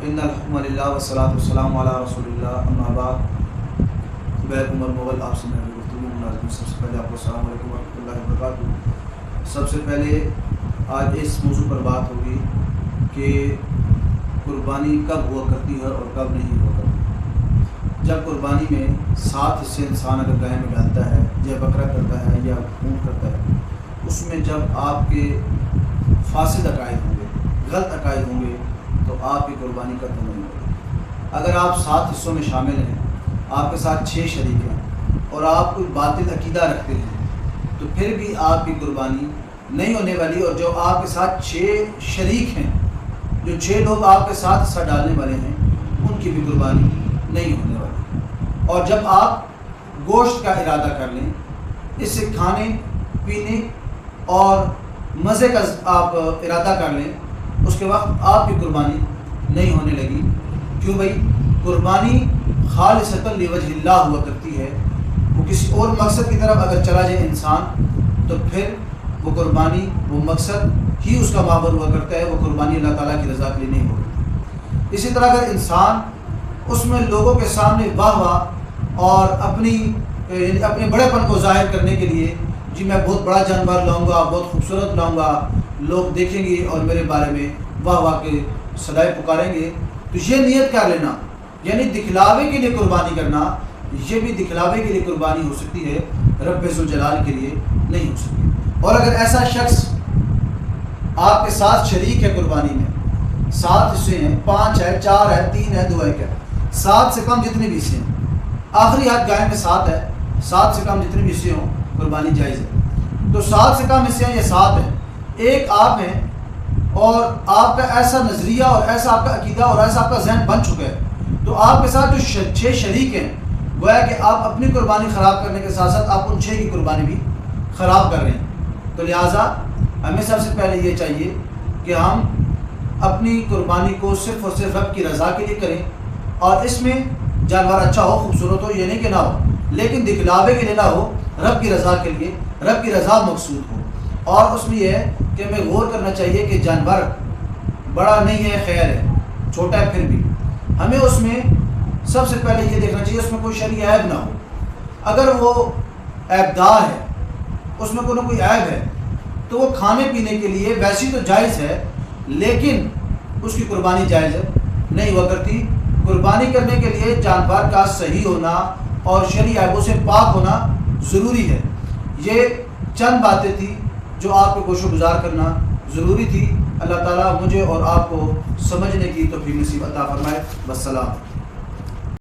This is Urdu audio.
ان الحمد للہ والصلاۃ والسلام علی رسول اللہ اما بعد. خبیر عمر مغل آپ سے میں گفتگو مناظر. سب سے پہلے آپ کو السلام علیکم ورحمۃ اللہ وبرکاتہ. سب سے پہلے آج اس موضوع پر بات ہوگی کہ قربانی کب ہوا کرتی ہے اور کب نہیں ہوا کرتی. جب قربانی میں 7 حصے انسان اگر گائے میں ڈالتا ہے یا بکرا کرتا ہے یا اونٹ کرتا ہے، اس میں جب آپ کے فاسد عقائد ہوں گے، غلط عقائد ہوں گے، تو آپ کی قربانی کا تو نہیں ہوگی. اگر آپ 7 حصوں میں شامل ہیں، آپ کے ساتھ 6 شریک ہیں اور آپ کوئی باطل عقیدہ رکھتے ہیں، تو پھر بھی آپ کی قربانی نہیں ہونے والی. اور جو آپ کے ساتھ 6 شریک ہیں، جو 6 لوگ آپ کے ساتھ حصہ ڈالنے والے ہیں، ان کی بھی قربانی نہیں ہونے والی. اور جب آپ گوشت کا ارادہ کر لیں، اس سے کھانے پینے اور مزے کا آپ ارادہ کر لیں، اس کے وقت آپ کی قربانی نہیں ہونے لگی. کیوں بھائی؟ قربانی خالصۃ لوجہ اللہ ہوا کرتی ہے. وہ کسی اور مقصد کی طرف اگر چلا جائے انسان، تو پھر وہ قربانی، وہ مقصد ہی اس کا معبر ہوا کرتا ہے. وہ قربانی اللہ تعالیٰ کی رضا کے لیے نہیں ہوتی. اسی طرح اگر انسان اس میں لوگوں کے سامنے واہ واہ اور اپنے بڑے پن کو ظاہر کرنے کے لیے، جی میں بہت بڑا جانور لاؤں گا، بہت خوبصورت لاؤں گا، لوگ دیکھیں گے اور میرے بارے میں واہ واہ کے صدائے پکاریں گے، تو یہ نیت کر لینا، یعنی دکھلاوے کے لیے قربانی کرنا، یہ بھی دکھلاوے کے لیے قربانی ہو سکتی ہے، رب ذوالجلال کے لیے نہیں ہو سکتی. اور اگر ایسا شخص آپ کے ساتھ شریک ہے قربانی میں، 7 حصے ہیں، 5 ہے، 4 ہے، 3 ہے، 2 ہے، کیا 7 سے کم جتنے بھی حصے ہیں، آخری حد گائے میں 7 ہے، 7 سے کم جتنے بھی حصے ہوں قربانی جائز ہے. تو 7 سے کم حصے ہیں، یہ 7 ہیں. ایک آپ ہیں اور آپ کا ایسا نظریہ اور ایسا آپ کا عقیدہ اور ایسا آپ کا ذہن بن چکا ہے، تو آپ کے ساتھ جو 6 شریک ہیں، گویا کہ آپ اپنی قربانی خراب کرنے کے ساتھ ساتھ آپ ان 6 کی قربانی بھی خراب کر رہے ہیں. تو لہٰذا ہمیں سب سے پہلے یہ چاہیے کہ ہم اپنی قربانی کو صرف اور صرف رب کی رضا کے لیے کریں. اور اس میں جانور اچھا ہو، خوبصورت ہو، یہ نہیں کہ نہ ہو، لیکن دکھلاوے کے لیے نہ ہو، رب کی رضا کے لیے، رب کی رضا مقصود ہو. اور اس میں یہ ہے کہ ہمیں غور کرنا چاہیے کہ جانور بڑا نہیں ہے، خیر ہے، چھوٹا ہے، پھر بھی ہمیں اس میں سب سے پہلے یہ دیکھنا چاہیے اس میں کوئی شرعی عیب نہ ہو. اگر وہ عیب دار ہے، اس میں کوئی نہ کوئی عیب ہے، تو وہ کھانے پینے کے لیے ویسی تو جائز ہے، لیکن اس کی قربانی جائز نہیں ہوا کرتی. قربانی کرنے کے لیے جانور کا صحیح ہونا اور شرعی عیبوں سے پاک ہونا ضروری ہے. یہ چند باتیں تھیں جو آپ کو گوش و گزار کرنا ضروری تھی. اللہ تعالیٰ مجھے اور آپ کو سمجھنے کی توفیق نصیب عطا فرمائے. والسلام.